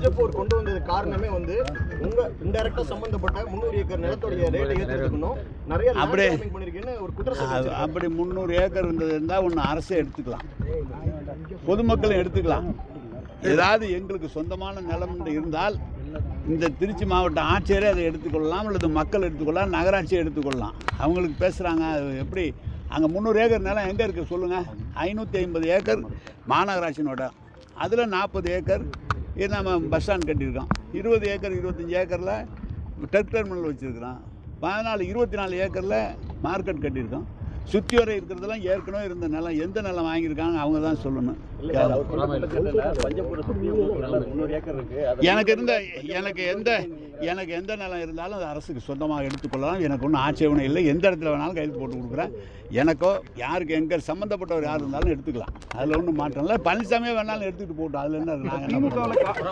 பஞ்சப்பூர் கொண்டு வந்தது காரணமே வந்து உங்க இன்டைரக்டா சம்பந்தப்பட்ட 300 ஏக்கர் நிலத்தோடைய ரேட்டை ஏற்றிருக்கணும், நிறைய பண்ணிருக்கேன்னு ஒரு குற்றச்சாட்டு. அப்படி 300 ஏக்கர் இருந்ததுன்னா ஒன்று அரசே எடுத்துக்கலாம், பொதுமக்களும் எடுத்துக்கலாம். ஏதாவது எங்களுக்கு சொந்தமான நிலம் இருந்தால் இந்த திருச்சி மாவட்ட ஆட்சியரே அதை எடுத்துக்கொள்ளலாம், அல்லது மக்கள் எடுத்துக்கொள்ளலாம், நகராட்சியை எடுத்துக்கொள்ளலாம். அவங்களுக்கு பேசுகிறாங்க எப்படி அங்கே 300 ஏக்கர் நிலம் எங்கே இருக்குது சொல்லுங்கள்? 550 ஏக்கர் மாநகராட்சியினோட, அதில் 40 ஏக்கர் நம்ம பஸ் ஸ்டாண்ட் கட்டியிருக்கோம், 20 ஏக்கர் 25 ஏக்கரில் டெர்க் டெர்மினல் வச்சுருக்கிறோம், 24 ஏக்கரில் மார்க்கெட் கட்டியிருக்கோம். சுற்றி வர இருக்கிறதெல்லாம் ஏற்கனவே இருந்த நிலம், எந்த நிலம் வாங்கியிருக்காங்க அவங்க தான் சொல்லணும். எனக்கு எந்த நிலம் இருந்தாலும் அது அரசுக்கு சொந்தமாக எடுத்துக்கொள்ளலாம். எனக்கு ஒன்றும் ஆட்சேபனை இல்லை. எந்த இடத்துல வேணாலும் கையெழுத்து போட்டு கொடுக்குறேன். எனக்கோ யாருக்கு எங்கே சம்மந்தப்பட்டவர் யார் இருந்தாலும் எடுத்துக்கலாம், அதில் ஒன்றும் மாற்றம் இல்லை. பழனிசாமியே வேணாலும் எடுத்துக்கிட்டு போட்டோம், அதில் என்ன நாங்கள்